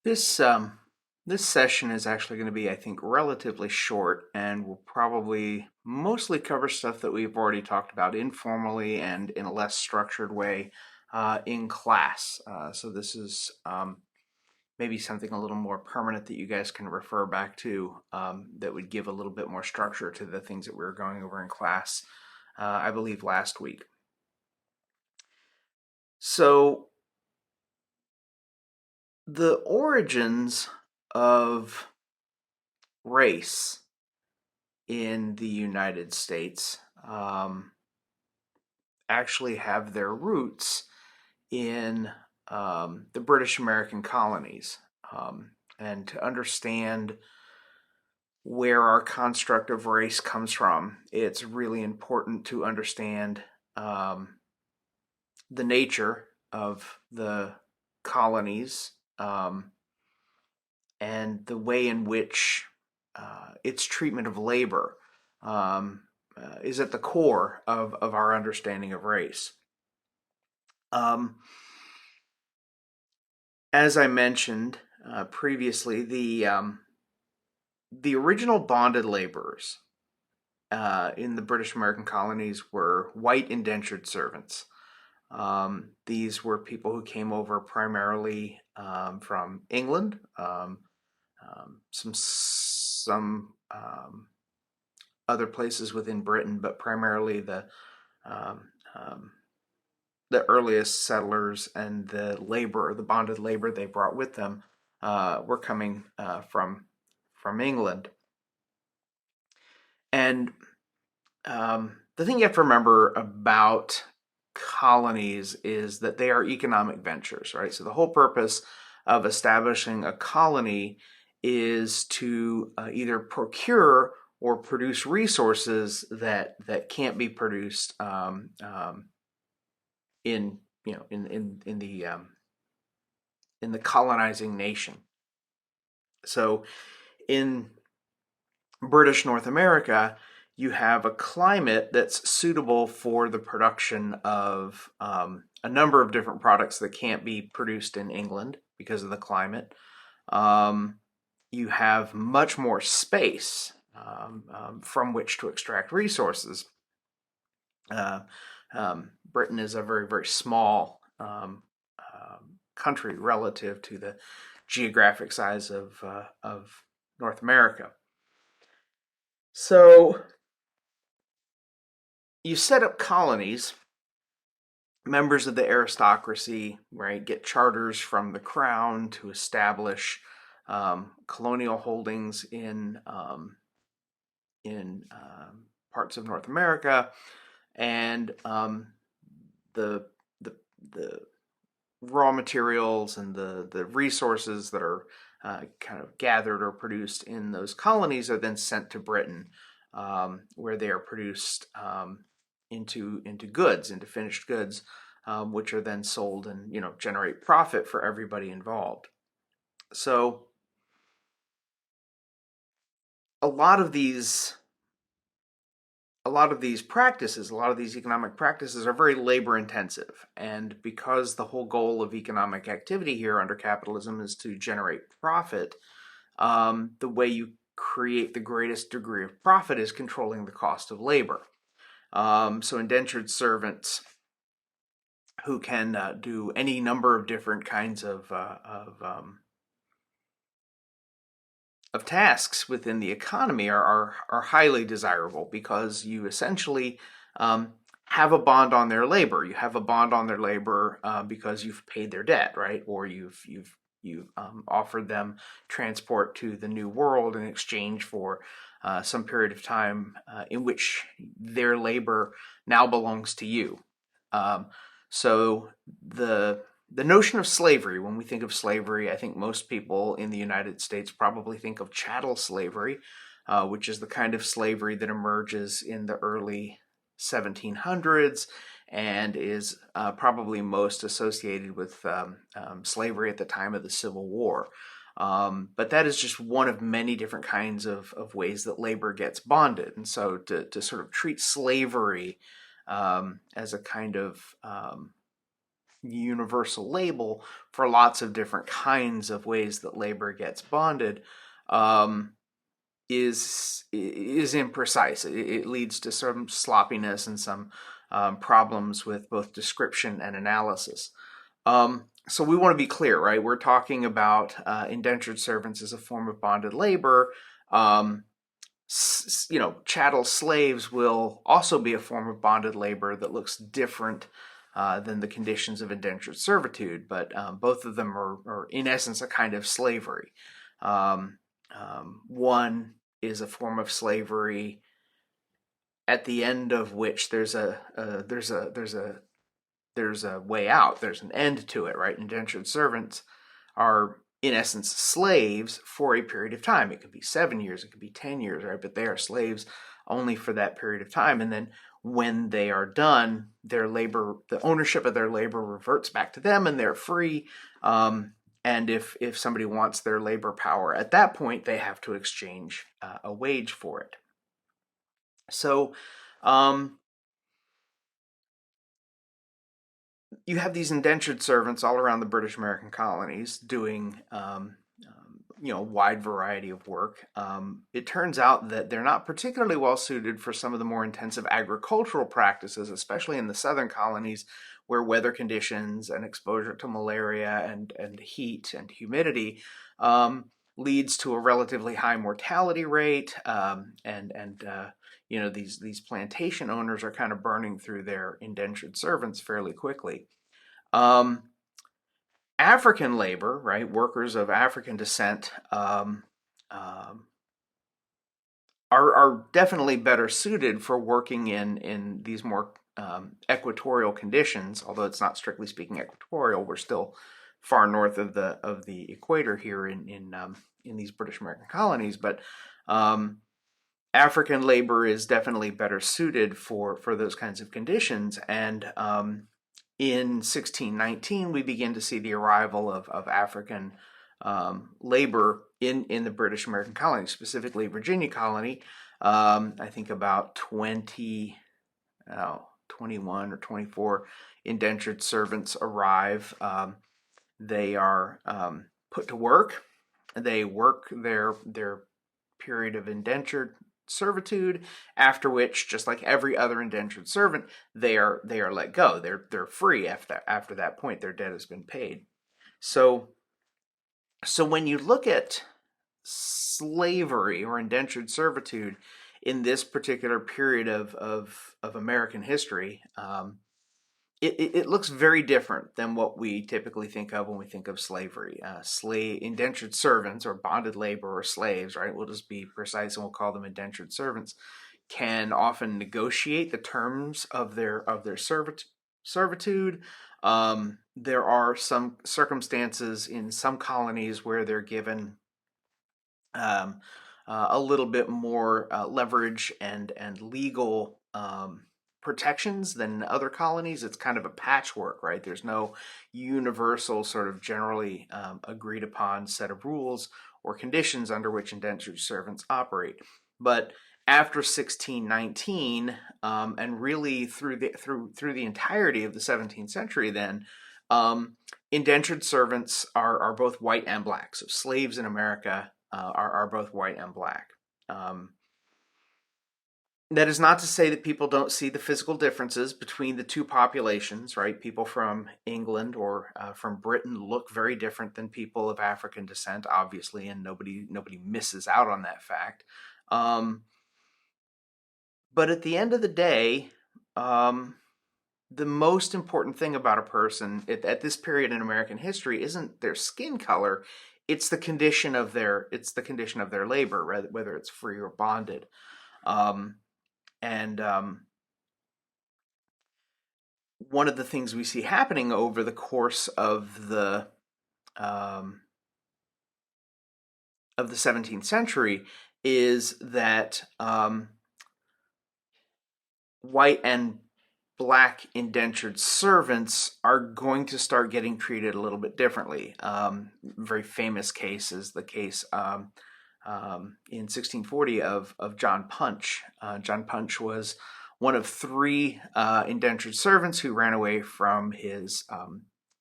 This this session is actually going to be, I think, relatively short, and will probably mostly cover stuff that we've already talked about informally and in a less structured way in class. So this is maybe something a little more permanent that you guys can refer back to that would give a little bit more structure to the things that we were going over in class, I believe, last week. So the origins of race in the United States actually have their roots in the British American colonies. And to understand where our construct of race comes from, it's really important to understand the nature of the colonies and the way in which its treatment of labor is at the core of our understanding of race. As I mentioned previously, the original bonded laborers in the British American colonies were white indentured servants. These were people who came over primarily from England, some other places within Britain, but primarily um, um, the earliest settlers and the labor, the bonded labor they brought with them, were coming from England. And the thing you have to remember about colonies is that they are economic ventures, right? So the whole purpose of establishing a colony is to either procure or produce resources that can't be produced in in the colonizing nation. So in British North America, you have a climate that's suitable for the production of a number of different products that can't be produced in England because of the climate. You have much more space from which to extract resources. Britain is a very, very small country relative to the geographic size of North America. So you set up colonies. Members of the aristocracy, right, get charters from the crown to establish colonial holdings in parts of North America, and the the raw materials and the resources that are kind of gathered or produced in those colonies are then sent to Britain, where they are produced into goods, into finished goods, which are then sold and generate profit for everybody involved. So a lot of these practices, a lot of these economic practices are very labor intensive. And because the whole goal of economic activity here under capitalism is to generate profit, the way you create the greatest degree of profit is controlling the cost of labor. So indentured servants who can do any number of different kinds of tasks within the economy are highly desirable, because you essentially have a bond on their labor. You have a bond on their labor because you've paid their debt, right? Or you've offered them transport to the new world in exchange for some period of time in which their labor now belongs to you. So the notion of slavery, when we think of slavery, I think most people in the United States probably think of chattel slavery, which is the kind of slavery that emerges in the early 1700s and is probably most associated with slavery at the time of the Civil War. But that is just one of many different kinds of ways that labor gets bonded. And so to sort of treat slavery as a kind of universal label for lots of different kinds of ways that labor gets bonded um, is imprecise. It leads to some sloppiness and some problems with both description and analysis. So we want to be clear, right? We're talking about indentured servants as a form of bonded labor. Um, Chattel slaves will also be a form of bonded labor that looks different than the conditions of indentured servitude, but both of them are in essence a kind of slavery. Um, One is a form of slavery at the end of which there's a way out. There's an end to it, right? Indentured servants are in essence slaves for a period of time. It could be 7 years, it could be 10 years, right? But they are slaves only for that period of time. And then when they are done, their labor, the ownership of their labor reverts back to them and they're free. And if somebody wants their labor power at that point, they have to exchange a wage for it. So um, you have these indentured servants all around the British American colonies doing a wide variety of work. It turns out that they're not particularly well suited for some of the more intensive agricultural practices, especially in the southern colonies, where weather conditions and exposure to malaria and heat and humidity leads to a relatively high mortality rate, these plantation owners are kind of burning through their indentured servants fairly quickly. Um, African labor, right, workers of African descent, um, are definitely better suited for working in these more equatorial conditions. Although it's not strictly speaking equatorial, we're still far north of the equator here in these British American colonies. But African labor is definitely better suited for those kinds of conditions, and in 1619, we begin to see the arrival of African labor in the British American colonies, specifically Virginia colony. I think about 21 or 24 indentured servants arrive. They are put to work. They work their period of indentured servitude, after which, just like every other indentured servant, they are let go. They're free after that point. Their debt has been paid. So when you look at slavery or indentured servitude in this particular period of American history, it looks very different than what we typically think of when we think of slavery. Indentured servants or bonded labor or slaves, right? We'll just be precise and we'll call them indentured servants, can often negotiate the terms of their servitude. There are some circumstances in some colonies where they're given um, a little bit more leverage and legal protections than in other colonies. It's kind of a patchwork, right? There's no universal sort of generally agreed upon set of rules or conditions under which indentured servants operate. But after 1619, and really through the entirety of the 17th century, then indentured servants are both white and black. So slaves in America are both white and black. That is not to say that people don't see the physical differences between the two populations, right? People from England or from Britain look very different than people of African descent, obviously, and nobody misses out on that fact. But at the end of the day, the most important thing about a person at this period in American history isn't their skin color; it's the condition of their labor, whether it's free or bonded. And One of the things we see happening over the course um, of the 17th century is that white and black indentured servants are going to start getting treated a little bit differently. Very famous case is the case in 1640 of John Punch. John Punch was one of three indentured servants who ran away from his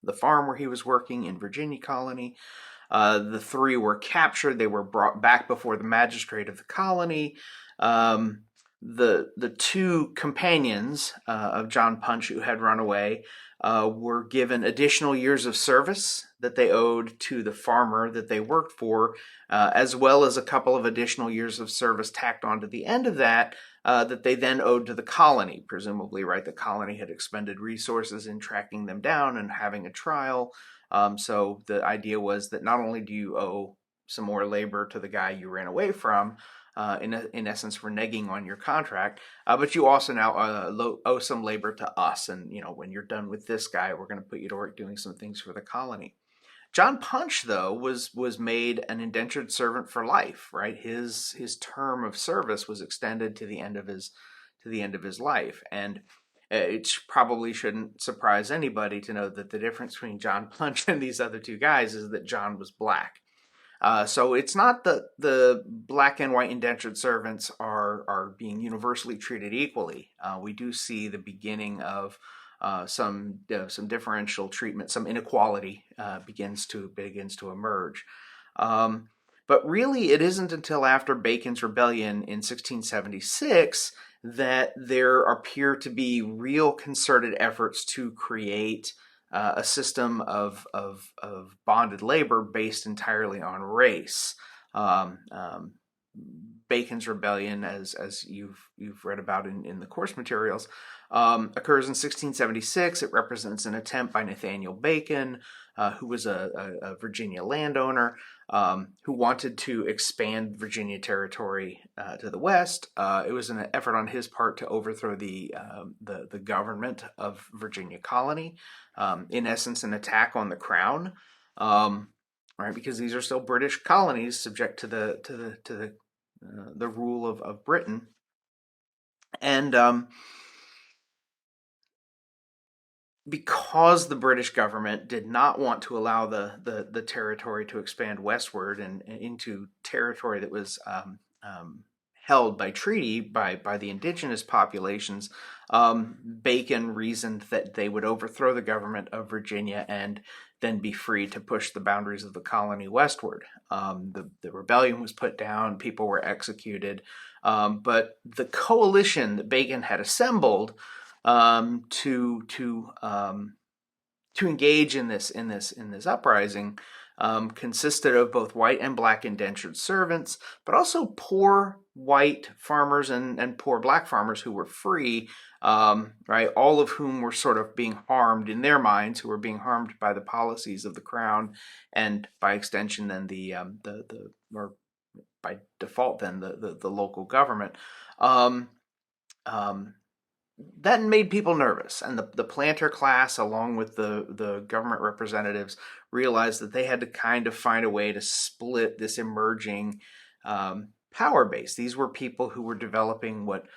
the farm where he was working in Virginia colony. The three were captured. They were brought back before the magistrate of the colony. The two companions of John Punch who had run away were given additional years of service that they owed to the farmer that they worked for, as well as a couple of additional years of service tacked on to the end of that that they then owed to the colony, presumably, right? The colony had expended resources in tracking them down and having a trial. So the idea was that not only do you owe some more labor to the guy you ran away from, in essence reneging on your contract, but you also now owe some labor to us. And when you're done with this guy, we're going to put you to work doing some things for the colony. John Punch, though, was made an indentured servant for life. Right, his term of service was extended to the end of his life, and it probably shouldn't surprise anybody to know that the difference between John Punch and these other two guys is that John was black. So it's not that the black and white indentured servants are being universally treated equally. We do see the beginning of some differential treatment, some inequality begins to emerge. But really, it isn't until after Bacon's Rebellion in 1676 that there appear to be real concerted efforts to create a system of bonded labor based entirely on race. Bacon's Rebellion, as you've read about in the course materials, occurs in 1676. It represents an attempt by Nathaniel Bacon, who was a Virginia landowner, who wanted to expand Virginia territory to the west. It was an effort on his part to overthrow the government of Virginia colony. In essence, an attack on the crown, right? Because these are still British colonies subject to the rule of Britain, and because the British government did not want to allow the territory to expand westward and into territory that was held by treaty by the indigenous populations, Bacon reasoned that they would overthrow the government of Virginia and then be free to push the boundaries of the colony westward. The rebellion was put down, people were executed, but the coalition that Bacon had assembled to engage in this uprising consisted of both white and black indentured servants, but also poor white farmers and poor black farmers who were free, right? All of whom were sort of being harmed in their minds, who were being harmed by the policies of the crown, and by extension, then or by default, then the local government. That made people nervous, and the planter class, along with the government representatives, realized that they had to kind of find a way to split this emerging power base. These were people who were developing what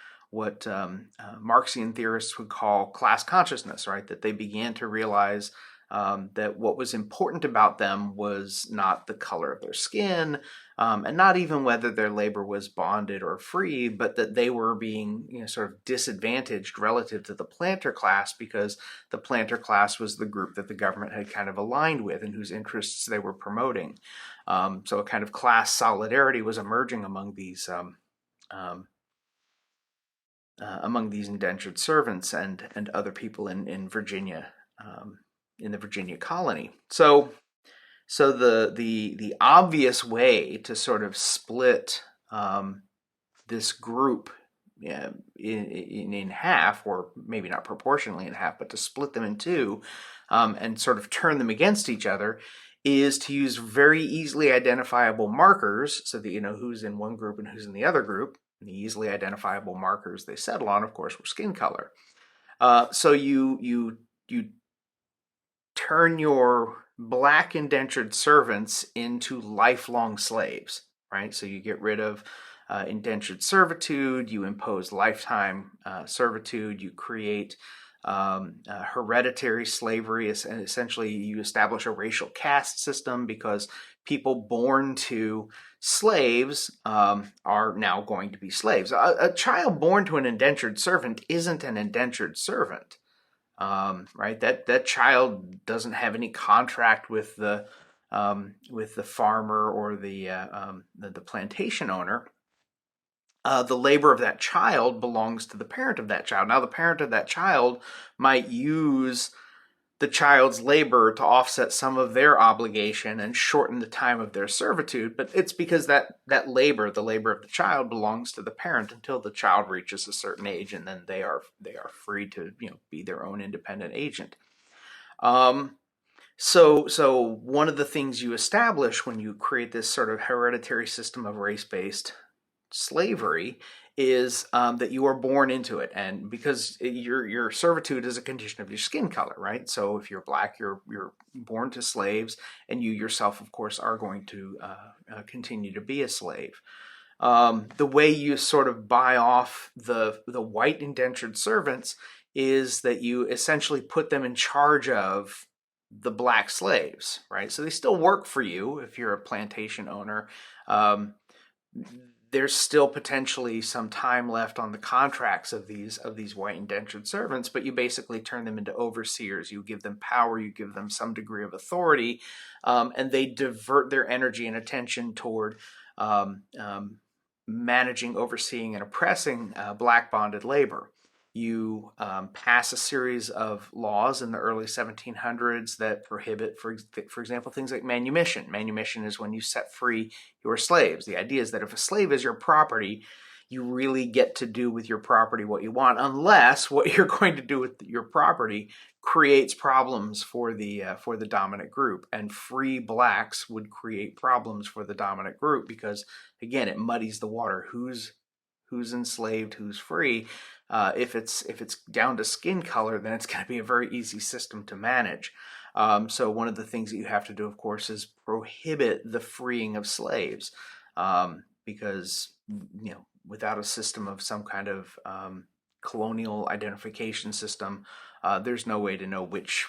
Marxian theorists would call class consciousness, right? That they began to realize that what was important about them was not the color of their skin, and not even whether their labor was bonded or free, but that they were being sort of disadvantaged relative to the planter class, because the planter class was the group that the government had kind of aligned with and whose interests they were promoting. So a kind of class solidarity was emerging among these indentured servants and other people in Virginia. In the Virginia colony. So the obvious way to sort of split this group in half, or maybe not proportionally in half, but to split them in two and sort of turn them against each other, is to use very easily identifiable markers so that you know who's in one group and who's in the other group. And the easily identifiable markers they settle on, of course, were skin color. So you turn your black indentured servants into lifelong slaves, right? So you get rid of indentured servitude, you impose lifetime servitude, you create hereditary slavery is essentially you establish a racial caste system because people born to slaves are now going to be slaves. A child born to an indentured servant isn't an indentured servant, right? That child doesn't have any contract with the farmer or the plantation owner. The labor of that child belongs to the parent of that child. Now, the parent of that child might use the child's labor to offset some of their obligation and shorten the time of their servitude, but it's because that labor, the labor of the child, belongs to the parent until the child reaches a certain age, and then they are free to be their own independent agent. Um, so one of the things you establish when you create this sort of hereditary system of race-based slavery is that you are born into it, and because your servitude is a condition of your skin color, right? So if you're black, you're born to slaves, and you yourself, of course, are going to continue to be a slave. The way you sort of buy off the white indentured servants is that you essentially put them in charge of the black slaves, right? So they still work for you if you're a plantation owner. Um, there's still potentially some time left on the contracts of these white indentured servants, but you basically turn them into overseers. You give them power, you give them some degree of authority, and they divert their energy and attention toward um, um, managing, overseeing, and oppressing black bonded labor. You pass a series of laws in the early 1700s that prohibit, for example, things like manumission. Manumission is when you set free your slaves. The idea is that if a slave is your property, you really get to do with your property what you want, unless what you're going to do with your property creates problems for the dominant group. And free blacks would create problems for the dominant group because, again, it muddies the water. Who's enslaved, who's free. If it's down to skin color, then it's going to be a very easy system to manage. So one of the things that you have to do, of course, is prohibit the freeing of slaves, because without a system of some kind of colonial identification system, there's no way to know which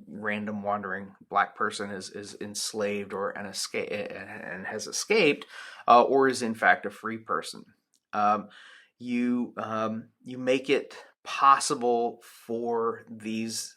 random wandering black person is enslaved or an escape and has escaped, or is in fact a free person. You make it possible for these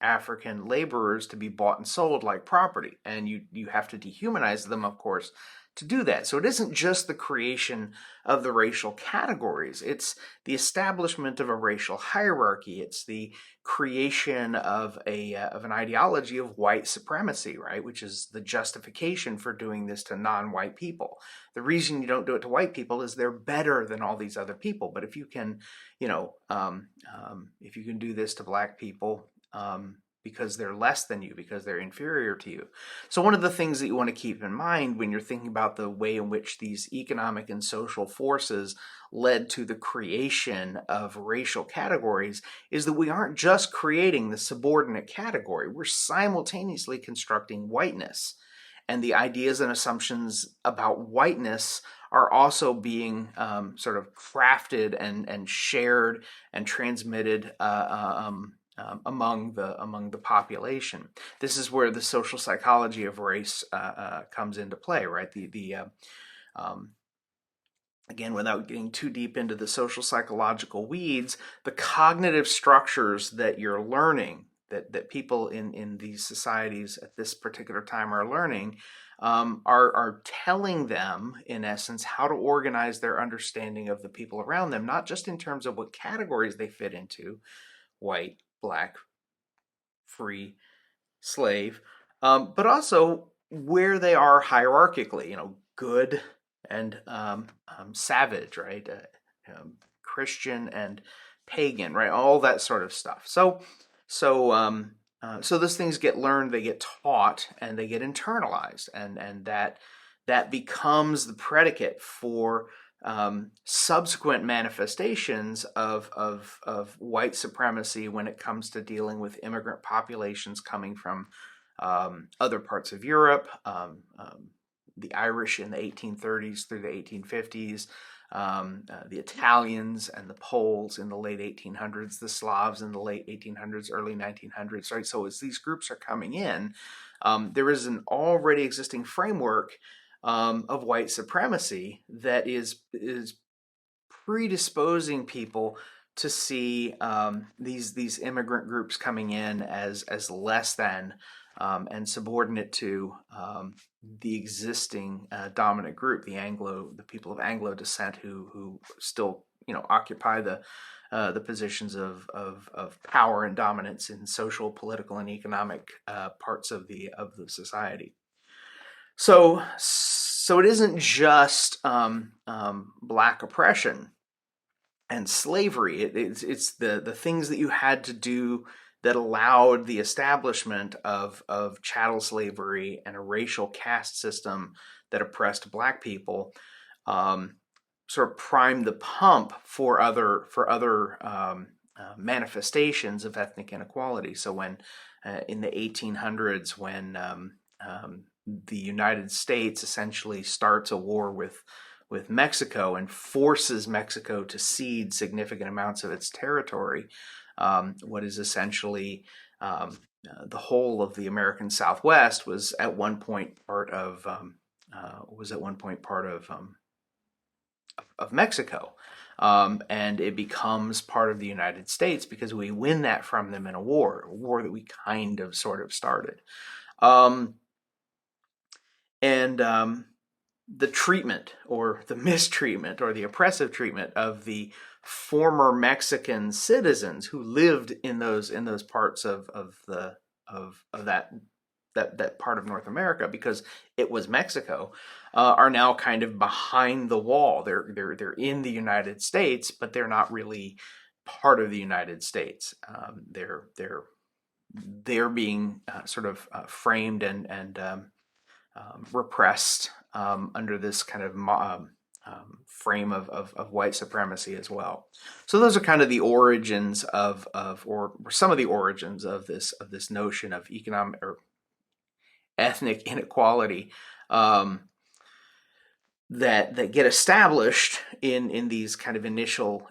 African laborers to be bought and sold like property, and you have to dehumanize them, of course, to do that. So it isn't just the creation of the racial categories, it's the establishment of a racial hierarchy. It's the creation of an ideology of white supremacy, right, which is the justification for doing this to non-white people. The reason you don't do it to white people is they're better than all these other people. But if you can, if you can do this to black people, because they're less than you, because they're inferior to you. So one of the things that you want to keep in mind when you're thinking about the way in which these economic and social forces led to the creation of racial categories is that we aren't just creating the subordinate category, we're simultaneously constructing whiteness. And the ideas and assumptions about whiteness are also being sort of crafted and shared and transmitted among the population. This is where the social psychology of race comes into play, right? Again, without getting too deep into the social psychological weeds, the cognitive structures that you're learning, that people in these societies at this particular time are learning, are telling them, in essence, how to organize their understanding of the people around them, not just in terms of what categories they fit into, white, black, free, slave, but also where they are hierarchically, good and savage, right? Christian and pagan, right? All that sort of stuff. So those things get learned, they get taught, and they get internalized, and that becomes the predicate for subsequent manifestations of white supremacy when it comes to dealing with immigrant populations coming from other parts of Europe, the Irish in the 1830s through the 1850s, the Italians and the Poles in the late 1800s, the Slavs in the late 1800s, early 1900s, right? So as these groups are coming in, there is an already existing framework of white supremacy that is predisposing people to see these immigrant groups coming in as less than and subordinate to the existing dominant group, the people of Anglo descent who still occupy the positions of power and dominance in social, political, and economic parts of the society. So it isn't just black oppression and slavery. It's the things that you had to do that allowed the establishment of chattel slavery and a racial caste system that oppressed black people, sort of primed the pump for other manifestations of ethnic inequality. So when in the 1800s, when the United States essentially starts a war with Mexico and forces Mexico to cede significant amounts of its territory, what is essentially the whole of the American Southwest was at one point part of Mexico, and it becomes part of the United States because we win that from them in a war that we kind of sort of started. And the treatment or the mistreatment or the oppressive treatment of the former Mexican citizens who lived in those parts of that part of North America, because it was Mexico, are now kind of behind the wall. They're in the United States, but they're not really part of the United States. They're being sort of framed and repressed under this kind of frame of white supremacy as well. So those are kind of the origins or some of the origins of this notion of economic or ethnic inequality that get established in these kind of initial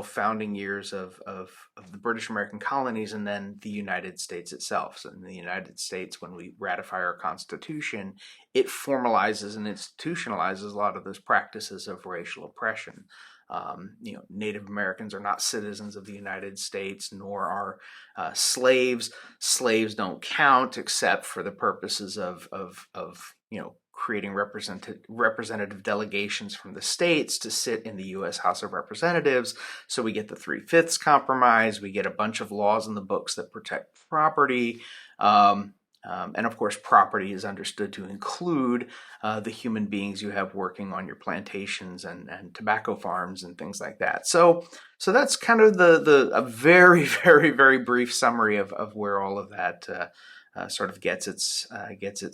founding years of the British American colonies, and then the United States itself. So in the United States, when we ratify our Constitution, it formalizes and institutionalizes a lot of those practices of racial oppression. Native Americans are not citizens of the United States, nor are slaves. Slaves don't count except for the purposes of creating representative delegations from the states to sit in the U.S. House of Representatives. So we get the 3/5 compromise. We get a bunch of laws in the books that protect property. And of course, property is understood to include the human beings you have working on your plantations and tobacco farms and things like that. So that's kind of a very, very, very brief summary of where all of that sort of gets its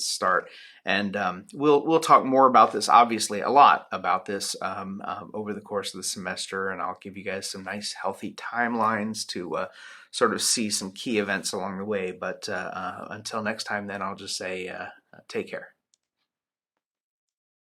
start. And we'll talk more about this, obviously a lot about this over the course of the semester, and I'll give you guys some nice healthy timelines to sort of see some key events along the way. But until next time, then I'll just say take care.